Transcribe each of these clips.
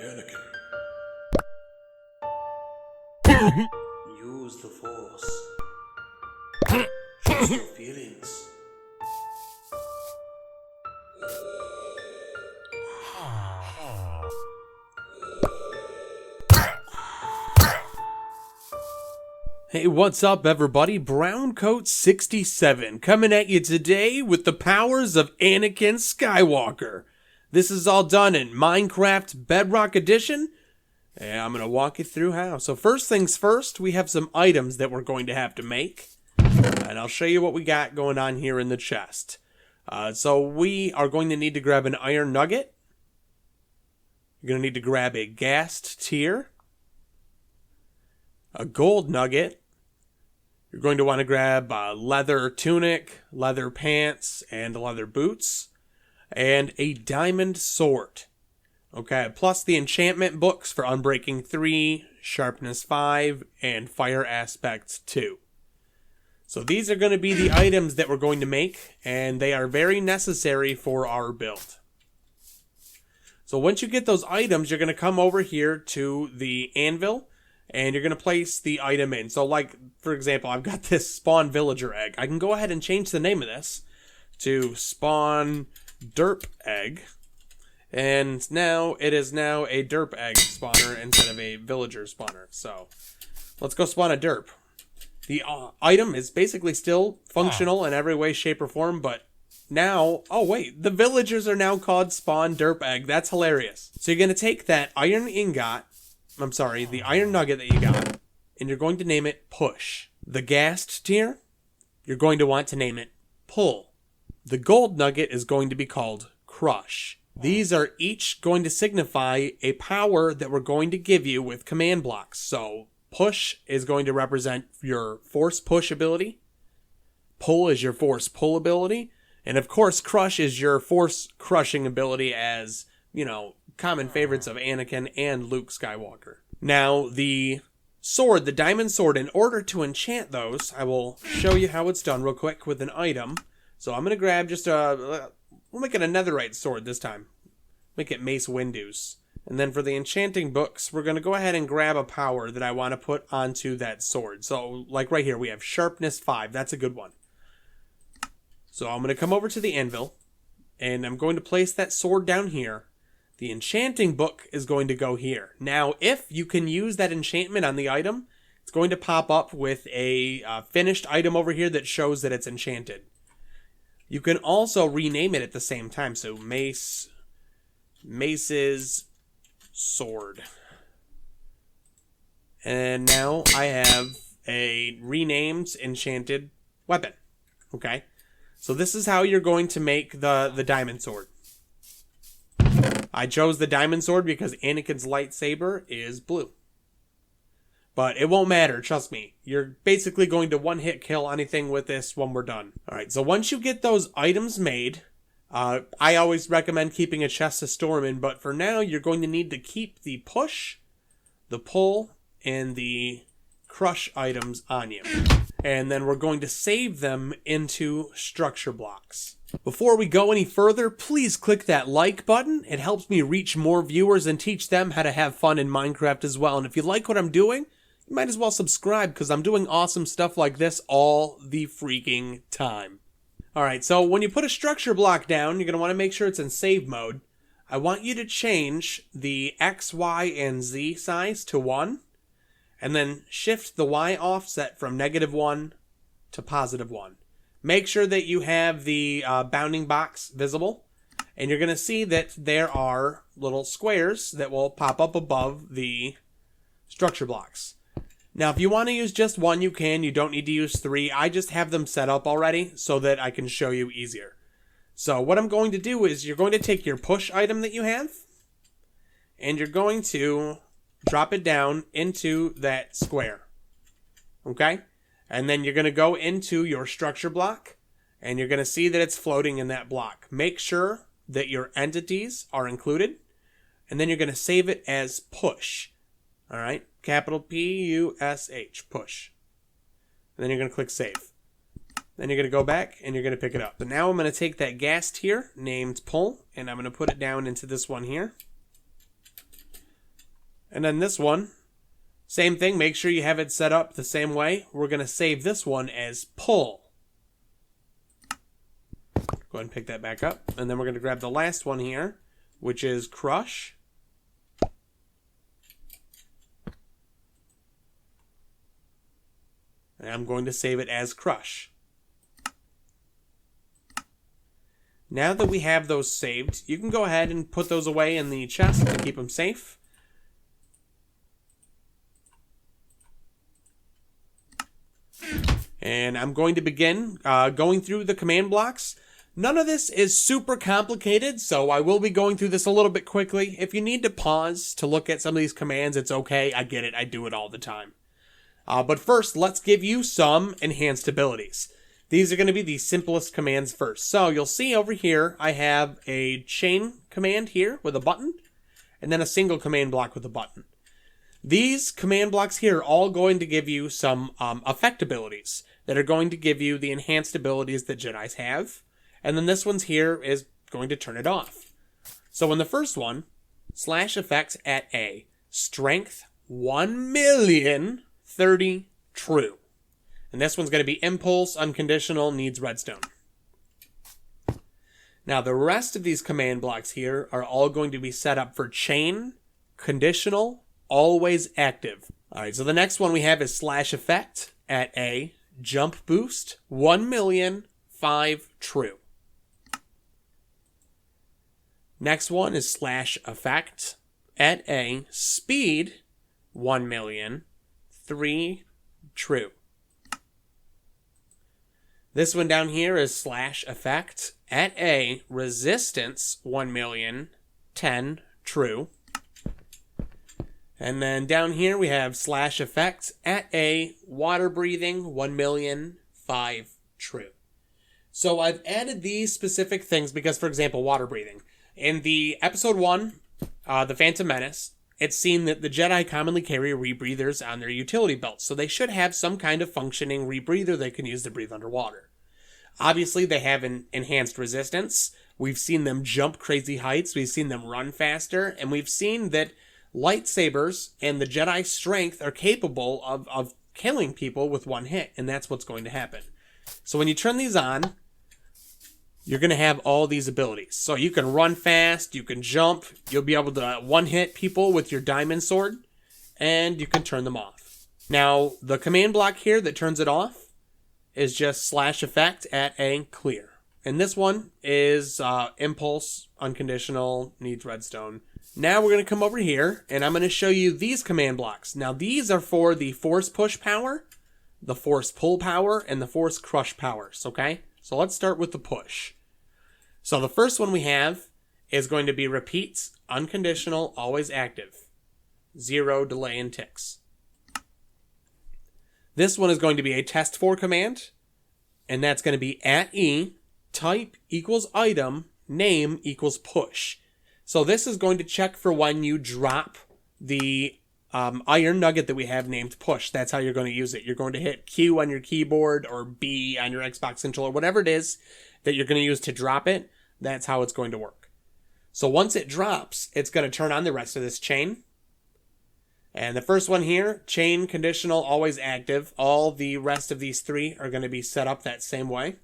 Anakin. Use the Force. Trust your feelings. Hey, what's up everybody? Browncoat67 coming at you today with the powers of Anakin Skywalker. This is all done in Minecraft Bedrock Edition, and I'm going to walk you through how. So first things first, we have some items that we're going to have to make, and I'll show you what we got going on here in the chest. So we are going to need to grab an iron nugget. You're going to need to grab a gassed tear, a gold nugget. You're going to want to grab a leather tunic, leather pants, and leather boots, and a diamond sword. Okay, plus the enchantment books for Unbreaking 3, Sharpness 5, and Fire Aspects 2. So these are going to be the items that we're going to make, and they are very necessary for our build. So once you get those items, you're going to come over here to the anvil, and you're going to place the item in. So like, for example, I've got this spawn villager egg. I can go ahead and change the name of this to spawn derp egg. And now it is now a derp egg spawner instead of a villager spawner. So let's go spawn a derp. The item is basically still functional in every way, shape, or form, but now, oh wait, the villagers are now called spawn derp egg. That's hilarious. So you're going to take that iron ingot, the iron nugget that you got, and you're going to name it Push. The gassed tier, you're going to want to name it Pull. The gold nugget is going to be called Crush. These are each going to signify a power that we're going to give you with command blocks. So Push is going to represent your force push ability. Pull is your force pull ability. And of course, Crush is your force crushing ability as, you know, common favorites of Anakin and Luke Skywalker. Now, the sword, the diamond sword, in order to enchant those, I will show you how it's done real quick with an item. So I'm going to grab just we'll make it a netherite sword this time. Make it Mace Windows. And then for the enchanting books, we're going to go ahead and grab a power that I want to put onto that sword. So, like right here, we have Sharpness 5. That's a good one. So I'm going to come over to the anvil, and I'm going to place that sword down here. The enchanting book is going to go here. Now, if you can use that enchantment on the item, it's going to pop up with a finished item over here that shows that it's enchanted. You can also rename it at the same time. So Mace's sword. And now I have a renamed enchanted weapon. Okay. So this is how you're going to make the diamond sword. I chose the diamond sword because Anakin's lightsaber is blue. But it won't matter, trust me. You're basically going to one-hit kill anything with this when we're done. Alright, so once you get those items made, I always recommend keeping a chest to store them in, but for now, you're going to need to keep the push, the pull, and the crush items on you. And then we're going to save them into structure blocks. Before we go any further, please click that like button. It helps me reach more viewers and teach them how to have fun in Minecraft as well. And if you like what I'm doing, you might as well subscribe because I'm doing awesome stuff like this all the freaking time. Alright, so when you put a structure block down, you're going to want to make sure it's in save mode. I want you to change the X, Y, and Z size to 1. And then shift the Y offset from -1 to +1. Make sure that you have the bounding box visible. And you're going to see that there are little squares that will pop up above the structure blocks. Now, if you want to use just one, you can. You don't need to use 3. I just have them set up already so that I can show you easier. So what I'm going to do is you're going to take your push item that you have. And you're going to drop it down into that square. Okay? And then you're going to go into your structure block. And you're going to see that it's floating in that block. Make sure that your entities are included. And then you're going to save it as push. Alright? Capital P-U-S-H. Push. And then you're going to click save. Then you're going to go back and you're going to pick it up. So now I'm going to take that gas tier named pull. And I'm going to put it down into this one here. And then this one, same thing. Make sure you have it set up the same way. We're going to save this one as pull. Go ahead and pick that back up. And then we're going to grab the last one here, which is crush. And I'm going to save it as crush. Now that we have those saved, you can go ahead and put those away in the chest to keep them safe. And I'm going to begin going through the command blocks. None of this is super complicated, so I will be going through this a little bit quickly. If you need to pause to look at some of these commands, it's okay. I get it. I do it all the time. But first, let's give you some enhanced abilities. These are going to be the simplest commands first. So you'll see over here, I have a chain command here with a button, and then a single command block with a button. These command blocks here are all going to give you some effect abilities that are going to give you the enhanced abilities that Jedis have. And then this one's here is going to turn it off. So in the first one, /effects at A, strength 1,030,000 true. And this one's going to be impulse, unconditional, needs redstone. Now the rest of these command blocks here are all going to be set up for chain, conditional, always active. Alright, so the next one we have is /effect at A, jump boost, 1,000,005 true. Next one is /effect at A, speed, 1,000,003 true. This one down here is /effect at A, resistance, 1,000,010 true. And then down here we have /effect at A, water breathing, 1,000,005 true. So I've added these specific things because, for example, water breathing. In the episode 1, The Phantom Menace, it's seen that the Jedi commonly carry rebreathers on their utility belts, so they should have some kind of functioning rebreather they can use to breathe underwater. Obviously, they have an enhanced resistance. We've seen them jump crazy heights. We've seen them run faster. And we've seen that lightsabers and the Jedi strength are capable of killing people with one hit. And that's what's going to happen. So when you turn these on, you're going to have all these abilities. So you can run fast. You can jump. You'll be able to one-hit people with your diamond sword. And you can turn them off. Now, the command block here that turns it off is just /effect at A, clear. And this one is impulse, unconditional, needs redstone. Now we're going to come over here, and I'm going to show you these command blocks. Now these are for the force push power, the force pull power, and the force crush powers, okay? So let's start with the push. So the first one we have is going to be repeats, unconditional, always active. 0 delay and ticks. This one is going to be a test for command, and that's going to be at E, type equals item, name equals push. So this is going to check for when you drop the iron nugget that we have named push. That's how you're going to use it. You're going to hit Q on your keyboard or B on your Xbox controller, whatever it is that you're going to use to drop it. That's how it's going to work. So once it drops, it's going to turn on the rest of this chain. And the first one here, chain, conditional, always active. All the rest of these three are going to be set up that same way.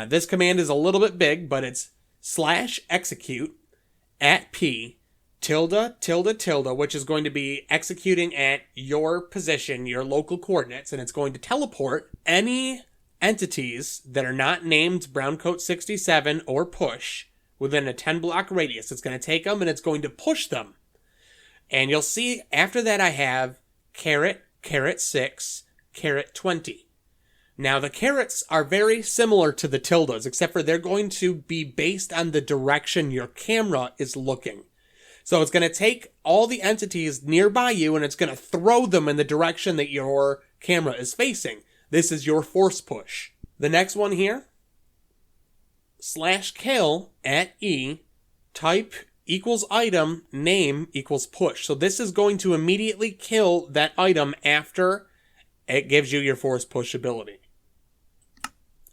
This command is a little bit big, but it's /execute at P tilde, which is going to be executing at your position, your local coordinates, and it's going to teleport any entities that are not named Browncoat 67 or push within a 10 block radius. It's going to take them and it's going to push them. And you'll see after that I have caret 6, caret 20. Now the carets are very similar to the tildes, except for they're going to be based on the direction your camera is looking. So it's going to take all the entities nearby you and it's going to throw them in the direction that your camera is facing. This is your force push. The next one here, /kill at E, type equals item, name equals push. So this is going to immediately kill that item after it gives you your force push ability.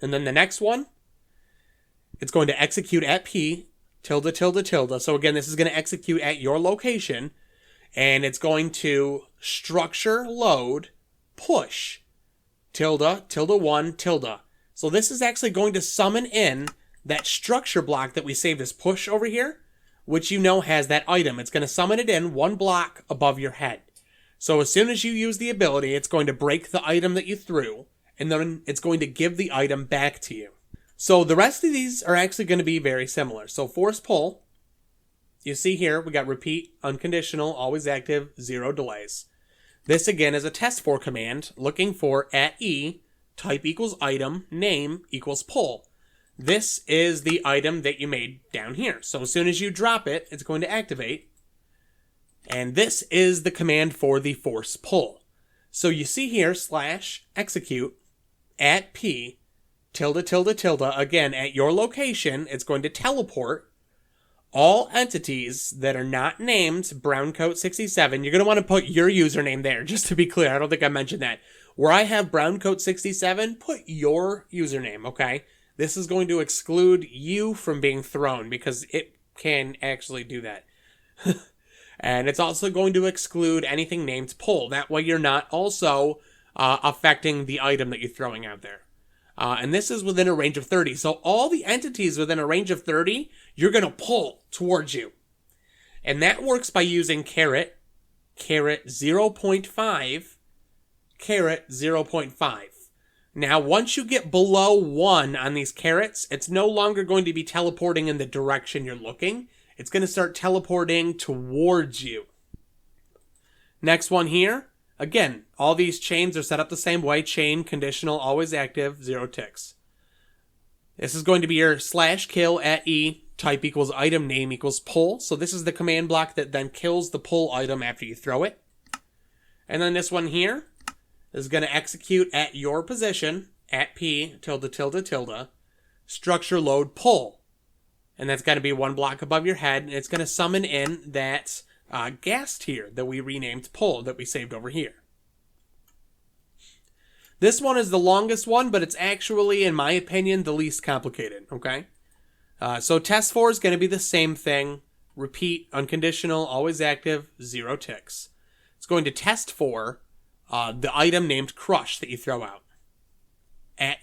And then the next one, it's going to execute at P, tilde. So again, this is going to execute at your location. And it's going to structure load push tilde tilde 1 tilde. So this is actually going to summon in that structure block that we saved as push over here, which you know has that item. It's going to summon it in 1 block above your head. So as soon as you use the ability, it's going to break the item that you threw, and then it's going to give the item back to you. So the rest of these are actually going to be very similar. So force pull, you see here, we got repeat, unconditional, always active, 0 delays. This again is a test for command looking for @E, type equals item, name equals pull. This is the item that you made down here. So as soon as you drop it, it's going to activate. And this is the command for the force pull. So you see here, /execute @P tilde tilde tilde. Again, at your location, it's going to teleport all entities that are not named browncoat67. You're going to want to put your username there, just to be clear. I don't think I mentioned that. Where I have browncoat67, put your username, okay? This is going to exclude you from being thrown because it can actually do that. And it's also going to exclude anything named pull. That way you're not also affecting the item that you're throwing out there. And this is within a range of 30. So all the entities within a range of 30, you're going to pull towards you. And that works by using caret 0.5, caret 0.5. Now, once you get below 1 on these carets, it's no longer going to be teleporting in the direction you're looking. It's going to start teleporting towards you. Next one here. Again, all these chains are set up the same way. Chain, conditional, always active, 0 ticks. This is going to be your /kill @E, type equals item, name equals pull. So this is the command block that then kills the pull item after you throw it. And then this one here is going to execute at your position, @P tilde tilde tilde, structure load pull. And that's going to be 1 block above your head, and it's going to summon in that gas tier that we renamed pull that we saved over here. This one is the longest one, but it's actually, in my opinion, the least complicated, okay? So test 4 is going to be the same thing. Repeat, unconditional, always active, 0 ticks. It's going to test for the item named crush that you throw out.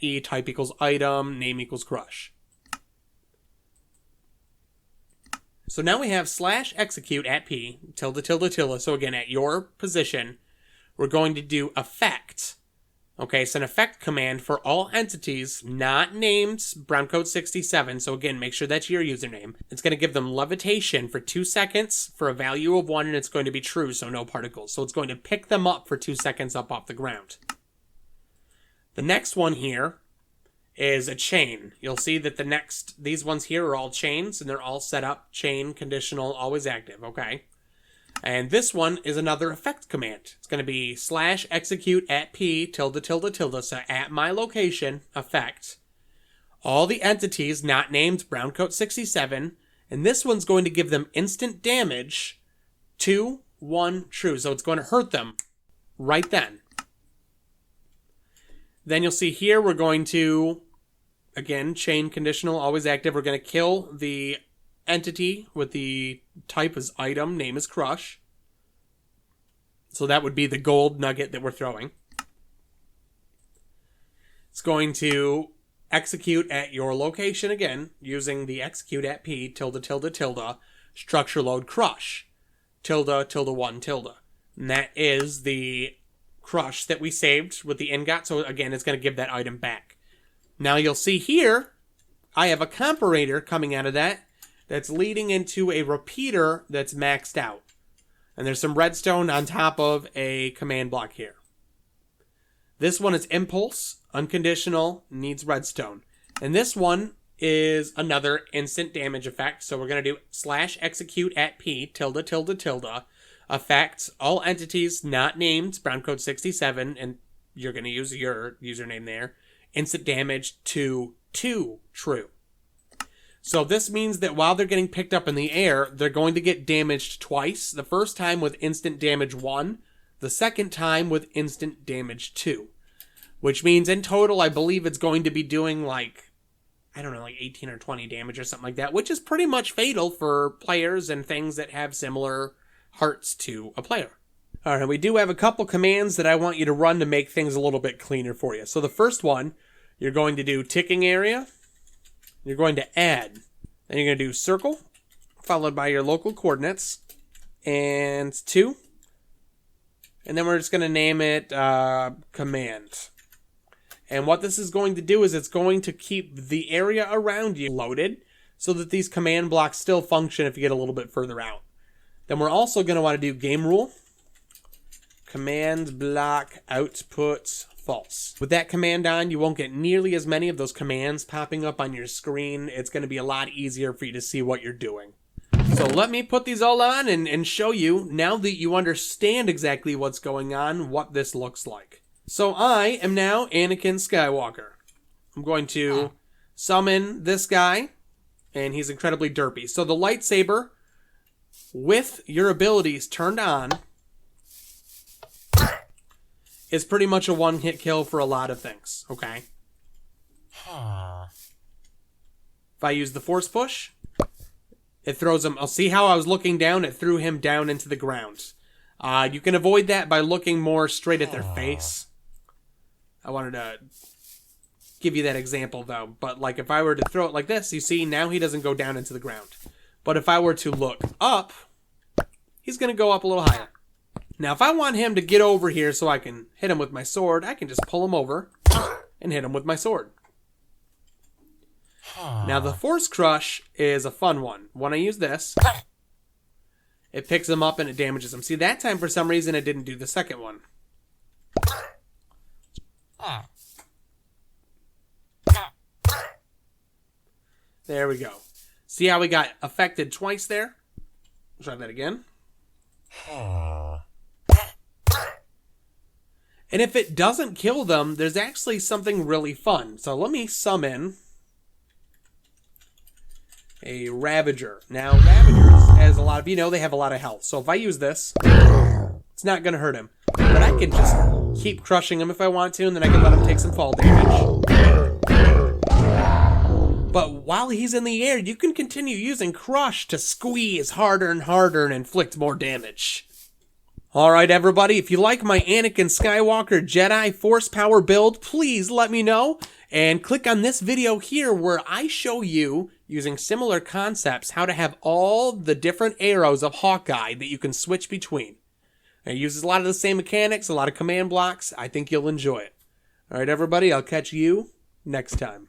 @E, type equals item, name equals crush. So now we have /execute @P tilde tilde tilde. So again, at your position, we're going to do effect. Okay, it's an effect command for all entities not named browncoat67. So again, make sure that's your username. It's going to give them levitation for 2 seconds for a value of 1, and it's going to be true, so no particles. So it's going to pick them up for 2 seconds up off the ground. The next one here is a chain. You'll see that these ones here are all chains, and they're all set up chain, conditional, always active, okay? And this one is another effect command. It's going to be /execute @P tilde tilde tilde. So at my location, effect, all the entities not named browncoat67, and this one's going to give them instant damage, 2, 1, true. So it's going to hurt them right then. Then you'll see here we're going to, again, chain, conditional, always active. We're going to kill the entity with the type as item, name is crush. So that would be the gold nugget that we're throwing. It's going to execute at your location again, using the execute @P tilde tilde tilde, structure load crush, tilde tilde 1 tilde. And that is the crush that we saved with the ingot. So again, it's going to give that item back. Now you'll see here, I have a comparator coming out of that that's leading into a repeater that's maxed out. And there's some redstone on top of a command block here. This one is impulse, unconditional, needs redstone. And this one is another instant damage effect. So we're going to do /execute @P tilde tilde tilde, affects all entities not named browncoat67, and you're going to use your username there. Instant damage to 2, true. So this means that while they're getting picked up in the air, they're going to get damaged twice. The first time with instant damage 1, the second time with instant damage 2. Which means in total, I believe it's going to be doing like 18 or 20 damage or something like that, which is pretty much fatal for players and things that have similar hearts to a player. All right, we do have a couple commands that I want you to run to make things a little bit cleaner for you. So the first one, you're going to do ticking area. You're going to add. Then you're going to do circle, followed by your local coordinates, and 2. And then we're just going to name it command. And what this is going to do is it's going to keep the area around you loaded so that these command blocks still function if you get a little bit further out. Then we're also going to want to do game rule. Command block output false. With that command on, you won't get nearly as many of those commands popping up on your screen. It's going to be a lot easier for you to see what you're doing. So let me put these all on and show you, now that you understand exactly what's going on, what this looks like. So I am now Anakin Skywalker. I'm going to summon this guy, and he's incredibly derpy. So the lightsaber, with your abilities turned on, is pretty much a one-hit kill for a lot of things, okay? If I use the force push, it throws him. I'll see how I was looking down. It threw him down into the ground. You can avoid that by looking more straight at their face. I wanted to give you that example, though. But like if I were to throw it like this, you see, now he doesn't go down into the ground. But if I were to look up, he's going to go up a little higher. Now, if I want him to get over here so I can hit him with my sword, I can just pull him over and hit him with my sword. Now, the Force Crush is a fun one. When I use this, it picks him up and it damages him. See, that time, for some reason, it didn't do the second one. There we go. See how we got affected twice there? Try that again. And if it doesn't kill them, there's actually something really fun. So let me summon a Ravager. Now, Ravagers, as a lot of you know, they have a lot of health. So if I use this, it's not going to hurt him. But I can just keep crushing him if I want to, and then I can let him take some fall damage. But while he's in the air, you can continue using Crush to squeeze harder and harder and inflict more damage. Alright everybody, if you like my Anakin Skywalker Jedi Force Power build, please let me know. And click on this video here where I show you, using similar concepts, how to have all the different arrows of Hawkeye that you can switch between. It uses a lot of the same mechanics, a lot of command blocks. I think you'll enjoy it. Alright everybody, I'll catch you next time.